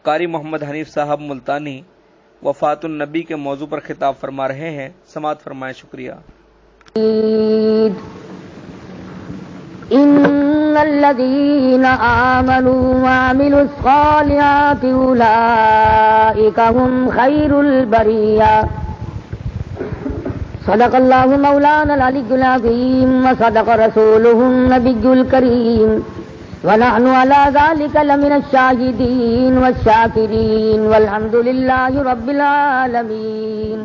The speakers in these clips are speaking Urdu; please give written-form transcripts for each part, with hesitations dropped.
قاری محمد حنیف صاحب ملتانی وفات النبی کے موضوع پر خطاب فرما رہے ہیں، سماعت فرمائیں۔ شکریہ۔ ان الذين آمنوا وعملوا الصالحات اولئك هم خير البرية صدق الله مولانا العلي العظيم وصدق رسوله النبي الكريم ونحن على ذلك لمن الشاهدين والشاكرين والحمد لله رب العالمين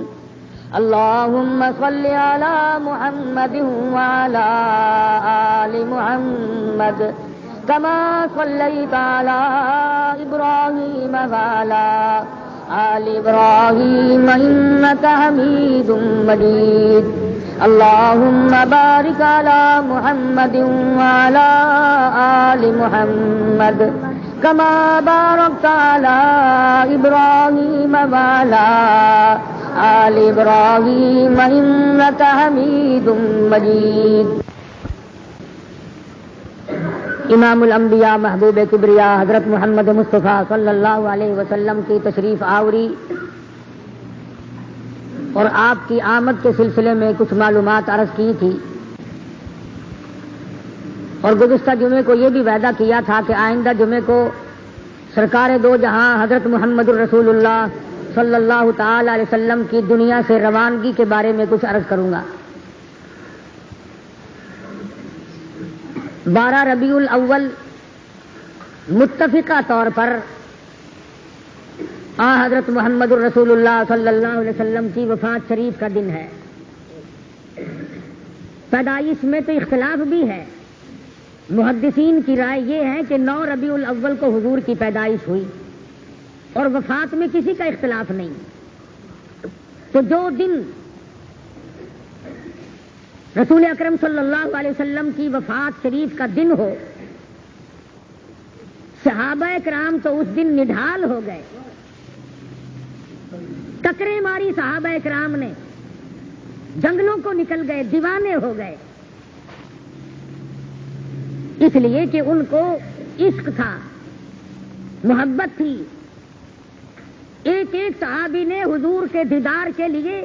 اللهم صل على محمد وعلى آل محمد كما صليت على إبراهيم وعلى آل إبراهيم إنك حميد مجيد اللهم بارك على محمد وعلى آل محمد كما باركت على إبراهيم وعلى آل إبراهيم إنك حميد مجيد۔ امام الانبیاء محبوب کبریا حضرت محمد مصطفیٰ صلی اللہ علیہ وسلم کی تشریف آوری اور آپ کی آمد کے سلسلے میں کچھ معلومات عرض کی تھی، اور گزشتہ جمعے کو یہ بھی وعدہ کیا تھا کہ آئندہ جمعے کو سرکار دو جہاں حضرت محمد الرسول اللہ صلی اللہ تعالی علیہ وسلم کی دنیا سے روانگی کے بارے میں کچھ عرض کروں گا۔ 12 ربیع الاول متفقہ طور پر حضرت محمد الرسول اللہ صلی اللہ علیہ وسلم کی وفات شریف کا دن ہے۔ پیدائش میں تو اختلاف بھی ہے، محدثین کی رائے یہ ہے کہ 9 ربیع الاول کو حضور کی پیدائش ہوئی، اور وفات میں کسی کا اختلاف نہیں۔ تو جو دن رسول اکرم صلی اللہ علیہ وسلم کی وفات شریف کا دن ہو، صحابہ کرام تو اس دن نڈھال ہو گئے، ٹکریں ماری صحابہ کرام نے، جنگلوں کو نکل گئے، دیوانے ہو گئے، اس لیے کہ ان کو عشق تھا، محبت تھی۔ ایک ایک صحابی نے حضور کے دیدار کے لیے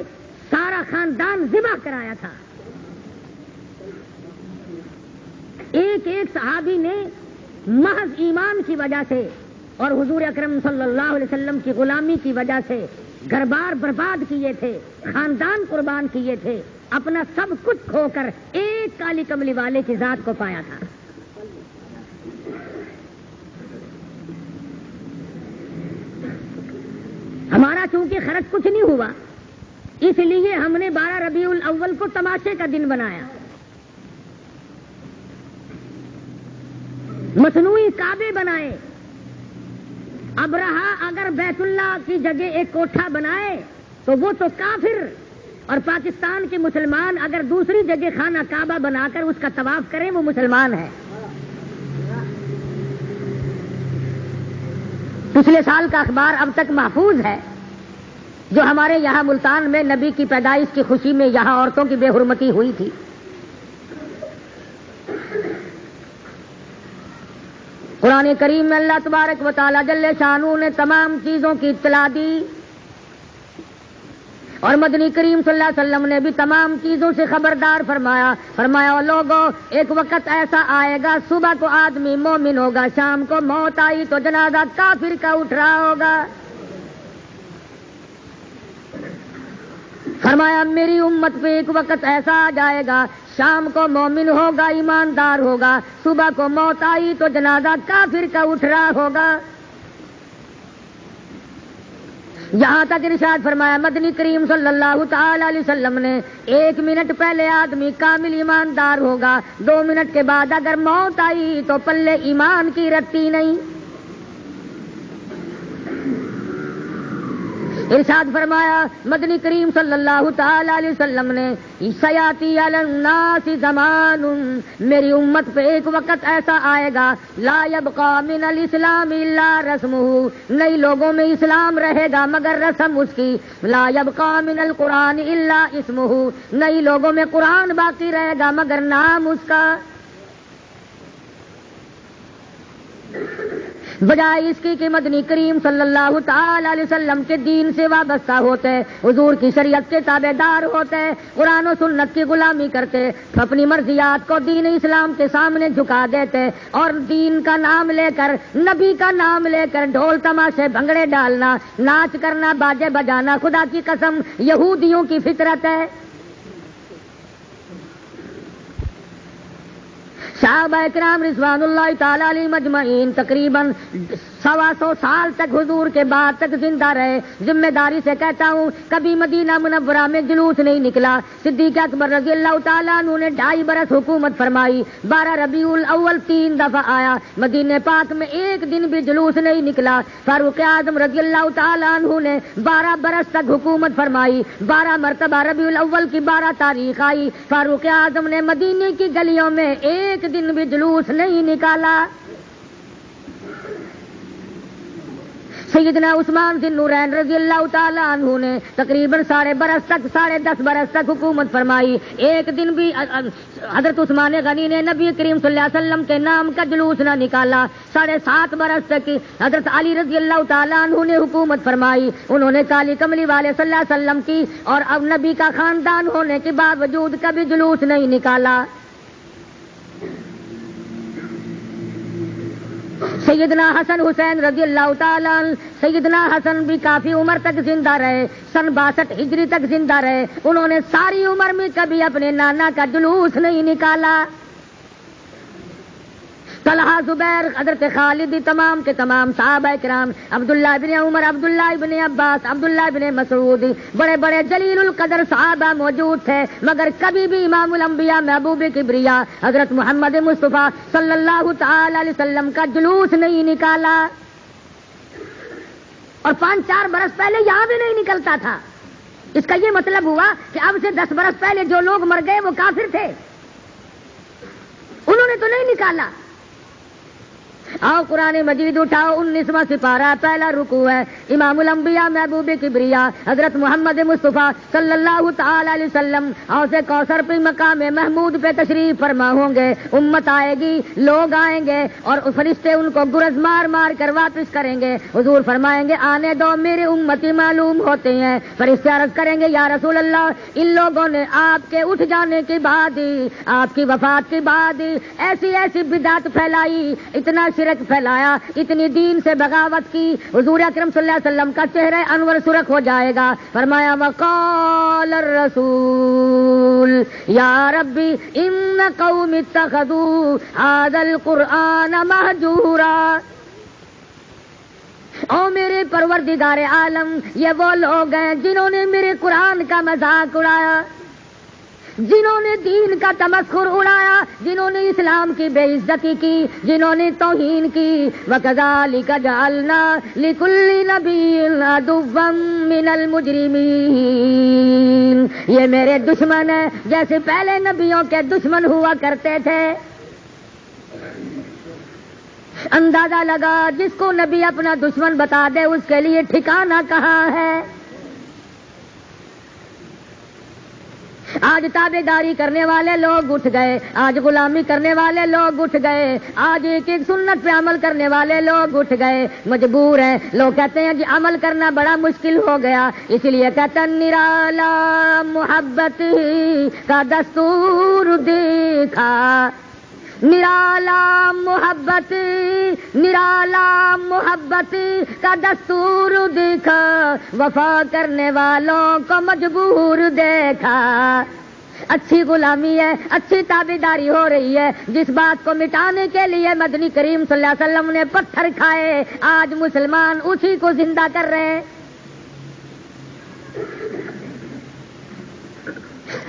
سارا خاندان ذبح کرایا تھا، ایک ایک صحابی نے محض ایمان کی وجہ سے اور حضور اکرم صلی اللہ علیہ وسلم کی غلامی کی وجہ سے گھر بار برباد کیے تھے، خاندان قربان کیے تھے، اپنا سب کچھ کھو کر ایک کالی کملی والے کی ذات کو پایا تھا۔ ہمارا چونکہ خرچ کچھ نہیں ہوا، اس لیے ہم نے 12 ربیع الاول کو تماشے کا دن بنایا، مصنوعی کعبے بنائے۔ ابرہا اگر بیت اللہ کی جگہ ایک کوٹھا بنائے تو وہ تو کافر، اور پاکستان کے مسلمان اگر دوسری جگہ خانہ کعبہ بنا کر اس کا طواف کریں وہ مسلمان ہے۔ پچھلے سال کا اخبار اب تک محفوظ ہے، جو ہمارے یہاں ملتان میں نبی کی پیدائش کی خوشی میں یہاں عورتوں کی بے حرمتی ہوئی تھی۔ قرآن کریم میں اللہ تبارک و تعالی جل شانہ نے تمام چیزوں کی اطلاع دی، اور مدنی کریم صلی اللہ علیہ وسلم نے بھی تمام چیزوں سے خبردار فرمایا لوگوں، ایک وقت ایسا آئے گا، صبح کو آدمی مومن ہوگا، شام کو موت آئی تو جنازہ کافر کا اٹھ رہا ہوگا۔ فرمایا میری امت پہ ایک وقت ایسا آ جائے گا، شام کو مومن ہوگا، ایماندار ہوگا، صبح کو موت آئی تو جنازہ کافر کا اٹھ رہا ہوگا۔ یہاں تک ارشاد فرمایا مدنی کریم صلی اللہ تعالی علیہ وسلم نے 1 منٹ پہلے آدمی کامل ایماندار ہوگا، 2 منٹ کے بعد اگر موت آئی تو پلے ایمان کی رکھتی نہیں۔ ارشاد فرمایا مدنی کریم صلی اللہ تعالی علیہ وسلم نے سیاتی علی الناس زمان، میری امت پہ ایک وقت ایسا آئے گا، لا یبقى من الاسلام الا رسمہ، نئی لوگوں میں اسلام رہے گا مگر رسم اس کی، لا یبقى من القرآن الا اسمہ، نئی لوگوں میں قرآن باقی رہے گا مگر نام اس کا۔ بجائے اس کی کہ مدنی کریم صلی اللہ تعالی علیہ وسلم کے دین سے وابستہ ہوتے، حضور کی شریعت کے تابع دار ہوتے، قرآن و سنت کی غلامی کرتے، اپنی مرضیات کو دین اسلام کے سامنے جھکا دیتے، اور دین کا نام لے کر، نبی کا نام لے کر ڈھول تماشے بھنگڑے ڈالنا، ناچ کرنا، باجے بجانا خدا کی قسم یہودیوں کی فطرت ہے۔ صحابہ کرام رضوان اللہ تعالی علیہ مجمعین تقریباً 125 سال تک حضور کے بعد تک زندہ رہے۔ ذمہ داری سے کہتا ہوں کبھی مدینہ منورہ میں جلوس نہیں نکلا۔ صدیق اکبر رضی اللہ تعالیٰ عنہ نے 2.5 برس حکومت فرمائی، 12 ربیع الاول 3 دفعہ آیا، مدینہ پاک میں ایک دن بھی جلوس نہیں نکلا۔ فاروق اعظم رضی اللہ تعالیٰ عنہ نے 12 برس تک حکومت فرمائی، 12 مرتبہ ربیع الاول کی 12 تاریخ آئی، فاروق اعظم نے مدینے کی گلیوں میں ایک دن بھی جلوس نہیں نکالا۔ سیدنا عثمان ذی النورین رضی اللہ تعالیٰ عنہ نے تقریباً 10.5 برس تک حکومت فرمائی، ایک دن بھی حضرت عثمان غنی نے نبی کریم صلی اللہ علیہ وسلم کے نام کا جلوس نہ نکالا۔ 7.5 برس تک حضرت علی رضی اللہ تعالیٰ عنہ نے حکومت فرمائی، انہوں نے کالی کملی والے صلی اللہ علیہ وسلم کی اور اب نبی کا خاندان ہونے کے باوجود کبھی جلوس نہیں نکالا۔ سیدنا حسن حسین رضی اللہ تعالیٰ عنہ، سیدنا حسن بھی کافی عمر تک زندہ رہے، سن 62 ہجری تک زندہ رہے، انہوں نے ساری عمر میں کبھی اپنے نانا کا جلوس نہیں نکالا۔ طلحہ، زبیر، حضرت خالد، تمام کے تمام صحابہ کرام، عبداللہ ابن عمر، عبداللہ ابن عباس، عبداللہ ابن مسعود، بڑے بڑے جلیل القدر صحابہ موجود تھے، مگر کبھی بھی امام الانبیاء محبوب کبریا حضرت محمد مصطفیٰ صلی اللہ تعالی علیہ وسلم کا جلوس نہیں نکالا، اور 5-4 برس پہلے یہاں بھی نہیں نکلتا تھا۔ اس کا یہ مطلب ہوا کہ اب سے 10 برس پہلے جو لوگ مر گئے وہ کافر تھے، انہوں نے تو نہیں نکالا۔ آؤ قرآن مجید اٹھاؤ، 19واں سپارہ، پہلا رکوع ہے، امام الانبیاء محبوب کبریا حضرت محمد مصطفیٰ صلی اللہ تعالی علیہ وسلم حوض کوثر پہ مقام محمود پہ تشریف فرما ہوں گے، امت آئے گی، لوگ آئیں گے اور فرشتے ان کو گرز مار مار کر واپس کریں گے۔ حضور فرمائیں گے آنے دو، میرے امتی معلوم ہوتے ہیں۔ فرشتے عرض کریں گے یا رسول اللہ، ان لوگوں نے آپ کے اٹھ جانے کے بعد ہی، آپ کی وفات کے بعد ہی ایسی ایسی بدعت پھیلائی، اتنا شرک پھیلایا، اتنی دین سے بغاوت کی، حضور اکرم صلی اللہ علیہ وسلم کا چہرہ انور سرخ ہو جائے گا۔ فرمایا وقال الرسول یا ربی ان قوم اتخذوا هذا القرآن مہجورا، او میرے پروردگار عالم، یہ وہ لوگ ہیں جنہوں نے میرے قرآن کا مذاق اڑایا، جنہوں نے دین کا تمسخر اڑایا، جنہوں نے اسلام کی بے عزتی کی، جنہوں نے توہین کی۔ وَكَذَلِكَ جَعَلْنَا لِكُلِّ نَبِيٍّ عَدُوًّا مِّنَ الْمُجْرِمِينَ، یہ میرے دشمن ہیں جیسے پہلے نبیوں کے دشمن ہوا کرتے تھے۔ اندازہ لگا جس کو نبی اپنا دشمن بتا دے اس کے لیے ٹھکانہ کہاں ہے۔ آج تابع داری کرنے والے لوگ اٹھ گئے، آج غلامی کرنے والے لوگ اٹھ گئے، آج ایک ایک سنت پہ عمل کرنے والے لوگ اٹھ گئے، مجبور ہیں۔ لوگ کہتے ہیں جی عمل کرنا بڑا مشکل ہو گیا، اس لیے کہتے ہیں نرالا محبت کا دستور دیکھا، نرالا محبت کا دستور دیکھا، وفا کرنے والوں کو مجبور دیکھا۔ اچھی غلامی ہے، اچھی تابعداری ہو رہی ہے، جس بات کو مٹانے کے لیے مدنی کریم صلی اللہ علیہ وسلم نے پتھر کھائے، آج مسلمان اسی کو زندہ کر رہے ہیں۔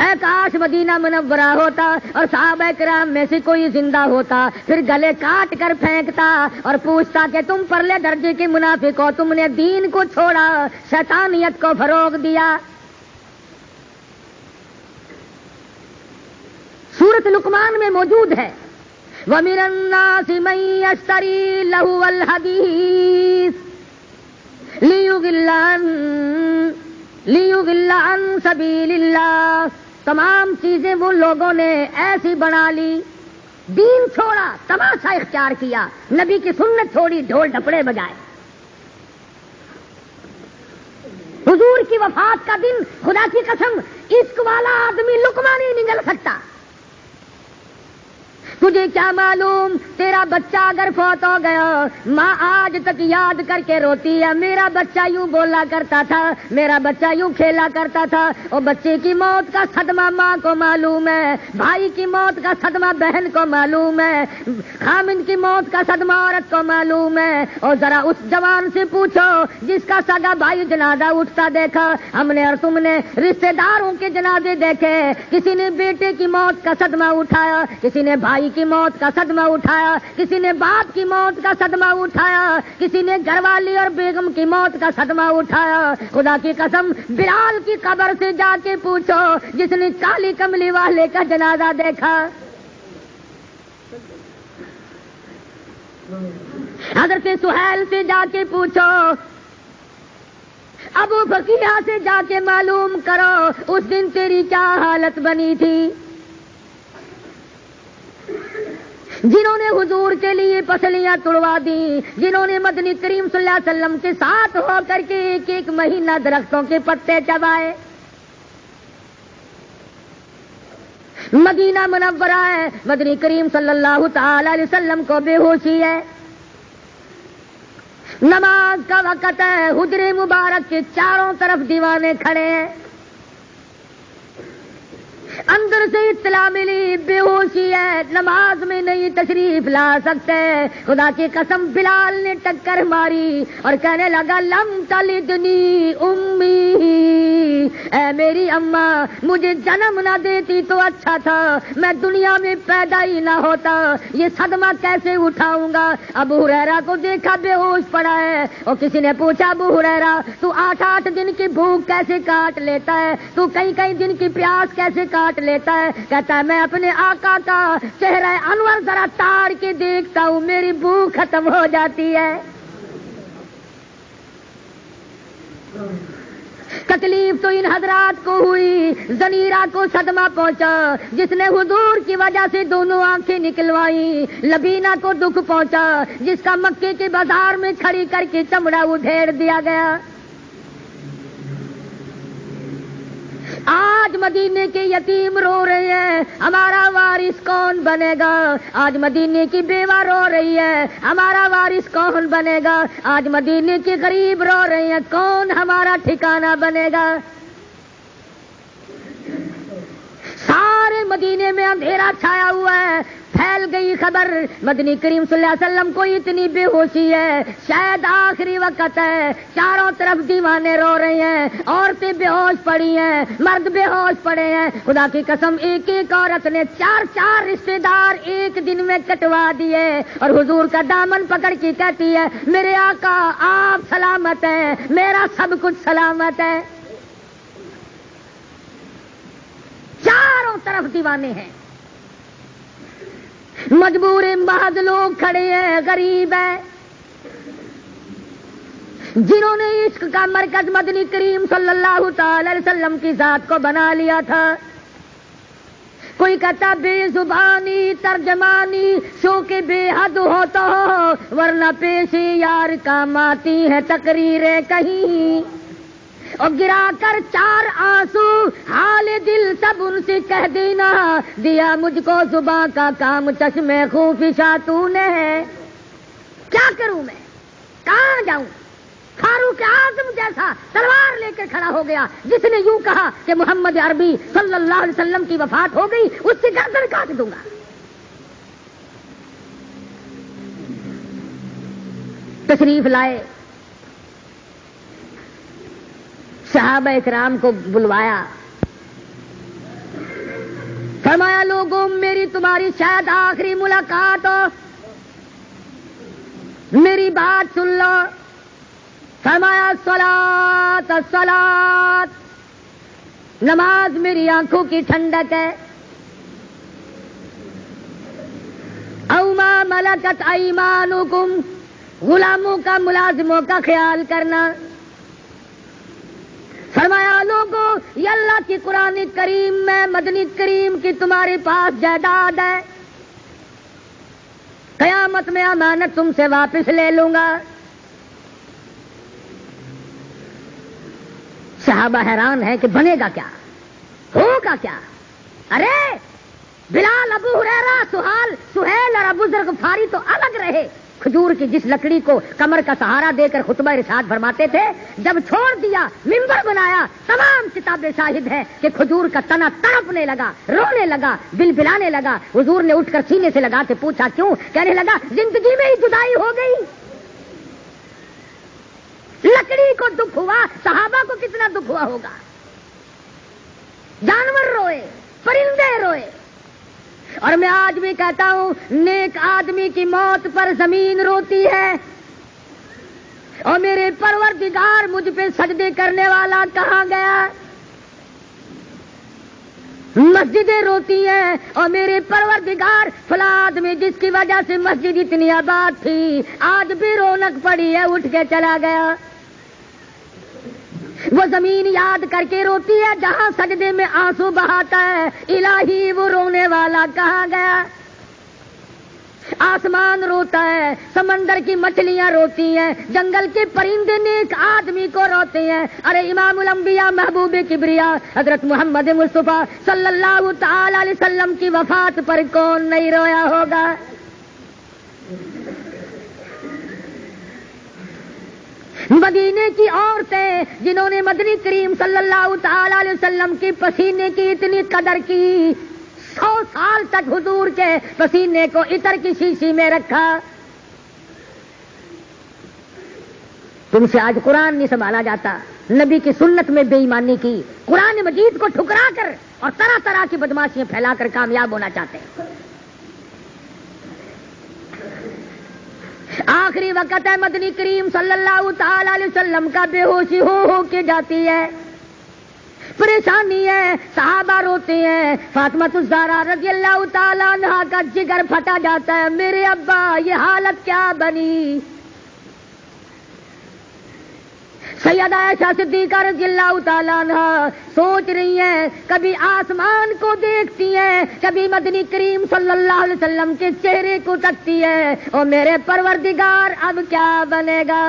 اے کاش مدینہ منورہ ہوتا اور صحابہ کرام میں سے کوئی زندہ ہوتا، پھر گلے کاٹ کر پھینکتا اور پوچھتا کہ تم پرلے درجے کے منافق ہو، تم نے دین کو چھوڑا، شیطانیت کو فروغ دیا۔ سورۃ لقمان میں موجود ہے وَمِنَ النَّاسِ مَن يَشْتَرِي لَهْوَ الْحَدِيثِ لِيُضِلَّ عَن سَبِيلِ اللَّهِ، تمام چیزیں وہ لوگوں نے ایسی بنا لی دین چھوڑا، تماشا اختیار کیا، نبی کی سنت چھوڑی، ڈھول ڈپڑے بجائے۔ حضور کی وفات کا دن خدا کی قسم عشق والا آدمی لقمہ نہیں نگل سکتا۔ تجھے کیا معلوم تیرا بچہ اگر فوت ہو گیا، ماں آج تک یاد کر کے روتی ہے، میرا بچہ یوں بولا کرتا تھا، میرا بچہ یوں کھیلا کرتا تھا۔ اور بچے کی موت کا صدمہ ماں کو معلوم ہے، بھائی کی موت کا صدمہ بہن کو معلوم ہے، خامند کی موت کا صدمہ عورت کو معلوم ہے۔ اور ذرا اس جوان سے پوچھو جس کا سگا بھائی جنازہ اٹھتا دیکھا، ہم نے اور تم نے رشتے داروں کے جنازے دیکھے، کسی نے بیٹے کی موت کا صدمہ اٹھایا، کسی نے بھائی کی موت کا صدمہ اٹھایا، کسی نے باپ کی موت کا صدمہ اٹھایا، کسی نے گھر والی اور بیگم کی موت کا صدمہ اٹھایا۔ خدا کی قسم بلال کی قبر سے جا کے پوچھو جس نے کالی کملی والے کا جنازہ دیکھا، حضرت سہیل سے جا کے پوچھو، ابو بکیہ سے جا کے معلوم کرو اس دن تیری کیا حالت بنی تھی۔ جنہوں نے حضور کے لیے پسلیاں توڑوا دی، جنہوں نے مدنی کریم صلی اللہ علیہ وسلم کے ساتھ ہو کر کے ایک ایک مہینہ درختوں کے پتے چبائے۔ مدینہ منورہ ہے، مدنی کریم صلی اللہ تعالی علیہ وسلم کو بے ہوشی ہے، نماز کا وقت ہے، حجرے مبارک کے چاروں طرف دیوانے کھڑے ہیں، اندر سے اطلاع ملی بے ہوشی ہے، نماز میں نہیں تشریف لا سکتے۔ خدا کی قسم بلال نے ٹکر ماری اور کہنے لگا لم تلدنی امی، اے میری اماں مجھے جنم نہ دیتی تو اچھا تھا، میں دنیا میں پیدا ہی نہ ہوتا، یہ صدمہ کیسے اٹھاؤں گا۔ ابو ہریرہ کو دیکھا بے ہوش پڑا ہے، اور کسی نے پوچھا ابو ہریرہ تو 8 دن کی بھوک کیسے کاٹ لیتا ہے، تو کئی دن کی پیاس کیسے کاٹ لیتا ہے؟ کہتا ہے میں اپنے آقا کا چہرہ انور ذرا تاڑ کے دیکھتا ہوں، میری بھوک ختم ہو جاتی ہے۔ تکلیف تو ان حضرات کو ہوئی، زنیرہ کو صدمہ پہنچا جس نے حضور کی وجہ سے دونوں آنکھیں نکلوائی، لبینہ کو دکھ پہنچا جس کا مکے کے بازار میں کھڑی کر کے چمڑا اڈھیڑ دیا گیا۔ آج مدینے کے یتیم رو رہے ہیں، ہمارا وارث کون بنے گا؟ آج مدینے کی بیوہ رو رہی ہے، ہمارا وارث کون بنے گا؟ آج مدینے کے غریب رو رہے ہیں، کون ہمارا ٹھکانہ بنے گا؟ سارے مدینے میں اندھیرا چھایا ہوا ہے، پھیل گئی خبر مدنی کریم صلی اللہ علیہ وسلم کو اتنی بے ہوشی ہے، شاید آخری وقت ہے، چاروں طرف دیوانے رو رہے ہیں، عورتیں بے ہوش پڑی ہیں، مرد بے ہوش پڑے ہیں۔ خدا کی قسم ایک ایک عورت نے 4 رشتے دار ایک دن میں کٹوا دیے، اور حضور کا دامن پکڑ کے کہتی ہے میرے آقا آپ سلامت ہیں، میرا سب کچھ سلامت ہے۔ چاروں طرف دیوانے ہیں، مجبور محض لوگ کھڑے ہیں، غریب ہیں، جنہوں نے عشق کا مرکز مدنی کریم صلی اللہ تعالی علیہ وسلم کی ذات کو بنا لیا تھا۔ کوئی کہتا بے زبانی ترجمانی شوق بے حد ہوتا ہو، ورنہ پیشے یار کام آتی ہے تقریریں کہیں، اور گرا کر 4 آنسو حال دل سب ان سے کہہ دینا، دیا مجھ کو زباں کا کام چشمے خوفشا تو نے ہے۔ کیا کروں میں، کہاں جاؤں؟ فاروق اعظم جیسا تلوار لے کر کھڑا ہو گیا جس نے یوں کہا کہ محمد عربی صلی اللہ علیہ وسلم کی وفات ہو گئی، اس سے گردن کاٹ دوں گا۔ تشریف لائے، صحابہ اکرام کو بلوایا، فرمایا لوگوں میری تمہاری شاید آخری ملاقات ہو، میری بات سن لو۔ فرمایا الصلاۃ الصلاۃ، نماز میری آنکھوں کی ٹھنڈک ہے، او ما ملکت ایمانکم، غلاموں کا ملازموں کا خیال کرنا۔ فرمایا لوگوں یہ اللہ کی قرآن کریم میں مدنی کریم کی تمہارے پاس جائیداد ہے، قیامت میں امانت تم سے واپس لے لوں گا۔ صحابہ حیران ہے کہ بنے گا کیا، ہوگا کیا؟ ارے بلال، ابو ہریرہ، سہیل اور ابو ذر غفاری تو الگ رہے، کھجور کی جس لکڑی کو کمر کا سہارا دے کر خطبہ ارشاد فرماتے تھے، جب چھوڑ دیا، منبر بنایا، تمام کتابیں شاہد ہیں کہ کھجور کا تنا تڑپنے لگا، رونے لگا، بلبلانے لگا۔ حضور نے اٹھ کر سینے سے لگا کے پوچھا کیوں؟ کہنے لگا زندگی میں ہی جدائی ہو گئی۔ لکڑی کو دکھ ہوا، صحابہ کو کتنا دکھ ہوا ہوگا؟ جانور روئے، پرندے روئے۔ اور میں آج بھی کہتا ہوں، نیک آدمی کی موت پر زمین روتی ہے، اور میرے پروردگار مجھ پہ سجدے کرنے والا کہاں گیا؟ مسجدیں روتی ہیں، اور میرے پروردگار فلاں آدمی جس کی وجہ سے مسجد اتنی آباد تھی آج بھی رونق پڑی ہے، اٹھ کے چلا گیا۔ وہ زمین یاد کر کے روتی ہے جہاں سجدے میں آنسو بہاتا ہے، الہی وہ رونے والا کہاں گیا؟ آسمان روتا ہے، سمندر کی مچھلیاں روتی ہیں، جنگل کے پرندے نیک آدمی کو روتے ہیں۔ ارے امام الانبیاء محبوب کبریا حضرت محمد مصطفیٰ صلی اللہ تعالی علیہ وسلم کی وفات پر کون نہیں رویا ہوگا؟ مدینے کی عورتیں جنہوں نے مدنی کریم صلی اللہ تعالی علیہ وسلم کی پسینے کی اتنی قدر کی، 100 سال تک حضور کے پسینے کو عطر کی شیشی میں رکھا۔ تم سے آج قرآن نہیں سنبھالا جاتا، نبی کی سنت میں بے ایمانی کی، قرآن مجید کو ٹھکرا کر اور طرح طرح کی بدماشیاں پھیلا کر کامیاب ہونا چاہتے ہیں۔ آخری وقت ہے، مدنی کریم صلی اللہ تعالی علیہ وسلم کا بے ہوشی ہو کے جاتی ہے، پریشانی ہے، صحابہ روتے ہیں، فاطمہ الزہرا رضی اللہ تعالی عنہا کا جگر پھٹا جاتا ہے، میرے ابا یہ حالت کیا بنی؟ سیدہ عائشہ صدیقہ رضی اللہ تعالیٰ عنہا سوچ رہی ہیں، کبھی آسمان کو دیکھتی ہیں، کبھی مدنی کریم صلی اللہ علیہ وسلم کے چہرے کو تکتی ہے، اور میرے پروردگار اب کیا بنے گا؟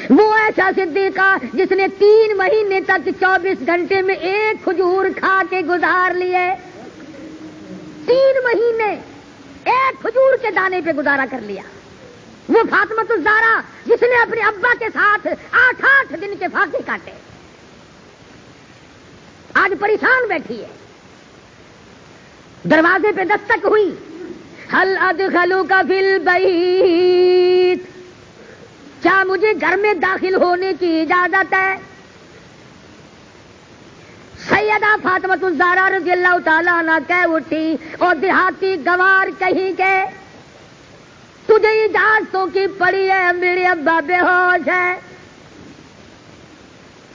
وہ عائشہ صدیقہ جس نے 3 مہینے تک 24 گھنٹے میں ایک کھجور کھا کے گزار لیے، 3 مہینے ایک کھجور کے دانے پہ گزارا کر لیا۔ وہ فاطمہ الزہرا جس نے اپنے ابا کے ساتھ 8 دن کے فاقے کاٹے، آج پریشان بیٹھی ہے۔ دروازے پہ دستک ہوئی، ہل ادخلوک فی البیت، کیا مجھے گھر میں داخل ہونے کی اجازت ہے؟ سیدہ فاطمہ الزہرا رضی اللہ تعالیٰ عنہ کہہ اٹھی، اور دیہاتی گوار کہیں کہ تجھے اجازتوں کی پڑی ہے، میرے ابا بے ہوش ہے،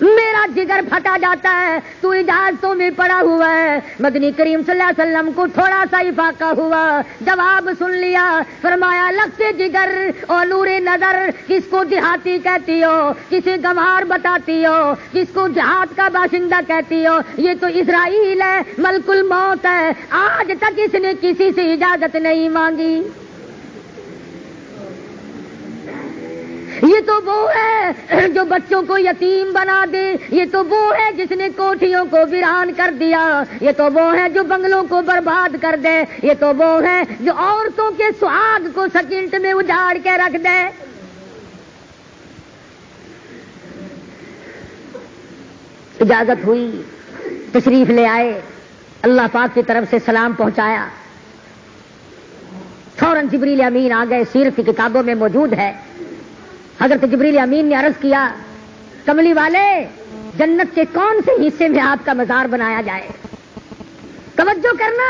میرا جگر پھٹا جاتا ہے، تو اجازتوں میں پڑا ہوا ہے۔ مدنی کریم صلی اللہ علیہ وسلم کو تھوڑا سا افاقہ ہوا، جواب سن لیا، فرمایا لگتے جگر اور نور نظر کس کو دیہاتی کہتی ہو، کسے گنوار بتاتی ہو، کس کو دیہات کا باشندہ کہتی ہو؟ یہ تو اسرائیل ہے، ملک الموت ہے، آج تک اس نے کسی سے اجازت نہیں مانگی۔ یہ تو وہ ہے جو بچوں کو یتیم بنا دے، یہ تو وہ ہے جس نے کوٹھیوں کو ویران کر دیا، یہ تو وہ ہے جو بنگلوں کو برباد کر دے، یہ تو وہ ہے جو عورتوں کے سہاگ کو سیکنڈ میں اجاڑ کے رکھ دے۔ اجازت ہوئی، تشریف لے آئے، اللہ پاک کی طرف سے سلام پہنچایا، فوراً جبریل امین آ گئے، سیرت کی کتابوں میں موجود ہے۔ حضرت جبریل امین نے عرض کیا، کملی والے جنت کے کون سے حصے میں آپ کا مزار بنایا جائے؟ توجہ کرنا،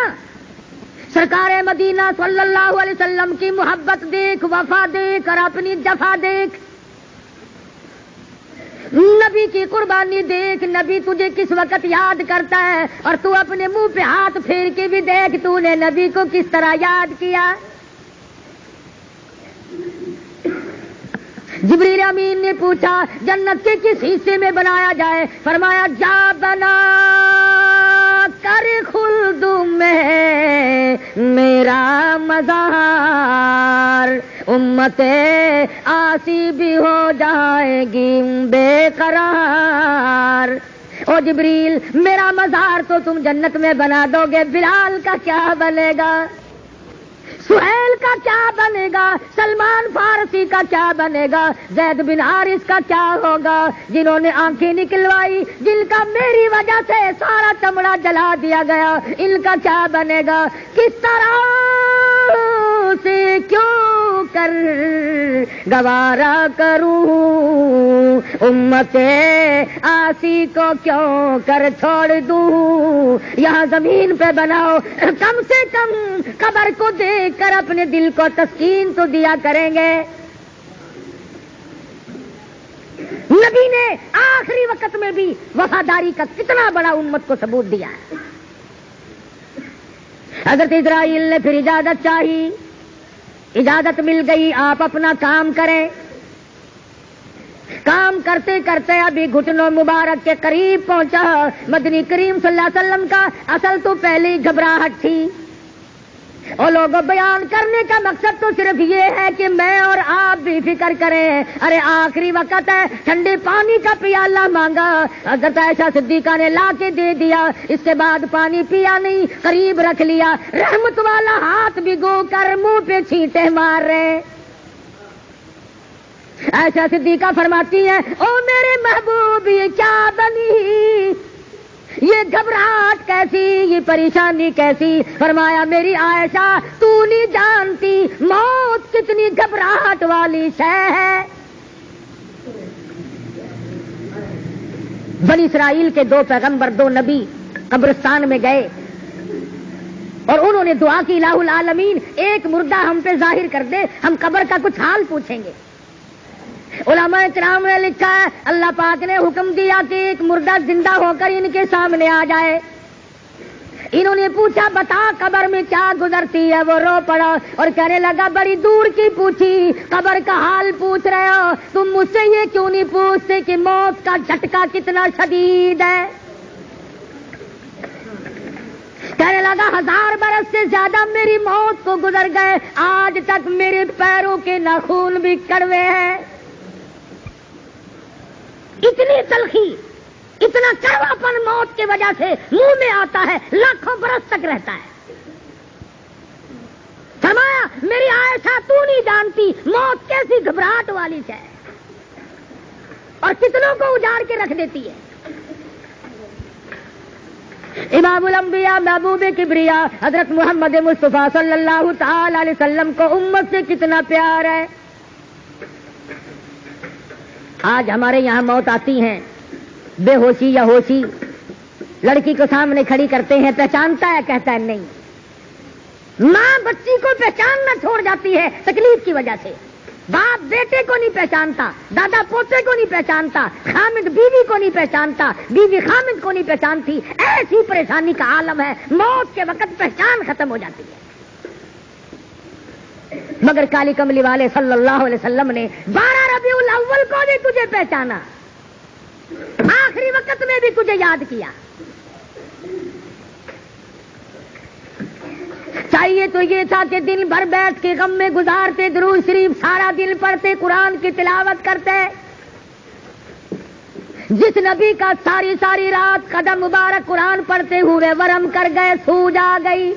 سرکار مدینہ صلی اللہ علیہ وسلم کی محبت دیکھ، وفا دیکھ اور اپنی جفا دیکھ، نبی کی قربانی دیکھ، نبی تجھے کس وقت یاد کرتا ہے، اور تو اپنے منہ پہ ہاتھ پھیر کے بھی دیکھ تو نے نبی کو کس طرح یاد کیا۔ جبریل امین نے پوچھا جنت کے کس حصے میں بنایا جائے؟ فرمایا جا بنات کر خلد میں میرا مزار، امت آسی بھی ہو جائے گی بے قرار۔ او جبریل میرا مزار تو تم جنت میں بنا دو گے، بلال کا کیا بنے گا، سہیل کا کیا بنے گا، سلمان فارسی کا کیا بنے گا، زید بن حارث کا کیا ہوگا، جنہوں نے آنکھیں نکلوائی، جن کا میری وجہ سے سارا چمڑا جلا دیا گیا، ان کا کیا بنے گا، کس طرح سے کیوں کر گوارا کروں، امت آسی کو کیوں کر چھوڑ دوں، یہاں زمین پہ بناؤ، کم سے کم قبر کو دیکھ کر اپنے دل کو تسکین تو دیا کریں گے۔ نبی نے آخری وقت میں بھی وفاداری کا کتنا بڑا امت کو ثبوت دیا ہے۔ حضرت اسرائیل نے پھر اجازت چاہی، اجازت مل گئی، آپ اپنا کام کریں۔ کام کرتے کرتے ابھی گھٹنوں مبارک کے قریب پہنچا مدنی کریم صلی اللہ علیہ وسلم کا اصل تو پہلی گھبراہٹ تھی، اور لوگوں بیان کرنے کا مقصد تو صرف یہ ہے کہ میں اور آپ بھی فکر کریں، ارے آخری وقت ہے، ٹھنڈے پانی کا پیالہ مانگا، حضرت عائشہ صدیقہ نے لا کے دے دیا، اس کے بعد پانی پیا نہیں، قریب رکھ لیا، رحمت والا ہاتھ بھگو کر منہ پہ چھینٹے مار رہے۔ عائشہ صدیقہ فرماتی ہیں، او میرے محبوب یہ کیا بنی، یہ گھبراہٹ کیسی، یہ پریشانی کیسی؟ فرمایا میری عائشہ تو نہیں جانتی موت کتنی گھبراہٹ والی شے ہے۔ بنی اسرائیل کے دو پیغمبر، دو نبی قبرستان میں گئے اور انہوں نے دعا کی، الہ العالمین ایک مردہ ہم پہ ظاہر کر دے، ہم قبر کا کچھ حال پوچھیں گے۔ علماء کرام نے لکھا ہے اللہ پاک نے حکم دیا کہ ایک مردہ زندہ ہو کر ان کے سامنے آ جائے۔ انہوں نے پوچھا بتا قبر میں کیا گزرتی ہے، وہ رو پڑا اور کہنے لگا بڑی دور کی پوچھی، قبر کا حال پوچھ رہے ہو، تم مجھ سے یہ کیوں نہیں پوچھتے کہ موت کا جھٹکا کتنا شدید ہے؟ کہنے لگا 1000 برس سے زیادہ میری موت کو گزر گئے، آج تک میرے پیروں کے ناخن بھی کڑوے ہیں۔ اتنی تلخی، اتنا کڑواپن موت کی وجہ سے منہ میں آتا ہے، لاکھوں برس تک رہتا ہے۔ فرمایا میری عائشہ تو نہیں جانتی موت کیسی گھبراہٹ والی ہے اور کتنوں کو اجاڑ کے رکھ دیتی ہے۔ امام الانبیاء محبوب کبریا حضرت محمد مصطفیٰ صلی اللہ تعالی علیہ وسلم کو امت سے کتنا پیار ہے۔ آج ہمارے یہاں موت آتی ہیں، بے ہوشی یا ہوشی، لڑکی کو سامنے کھڑی کرتے ہیں، پہچانتا ہے، کہتا ہے نہیں۔ ماں بچی کو پہچاننا چھوڑ جاتی ہے تکلیف کی وجہ سے، باپ بیٹے کو نہیں پہچانتا، دادا پوتے کو نہیں پہچانتا، خامد بیوی کو نہیں پہچانتا، بیوی خامد کو نہیں پہچانتی، ایسی پریشانی کا عالم ہے، موت کے وقت پہچان ختم ہو جاتی ہے۔ مگر کالی کملی والے صلی اللہ علیہ وسلم نے 12 ربیع الاول کو بھی تجھے پہچانا، آخری وقت میں بھی تجھے یاد کیا۔ چاہیے تو یہ تھا کہ دن بھر بیٹھ کے غم میں گزارتے، درود شریف سارا دن پڑھتے، قرآن کی تلاوت کرتے۔ جس نبی کا ساری رات قدم مبارک قرآن پڑھتے ہوئے ورم کر گئے، سوج آ گئی،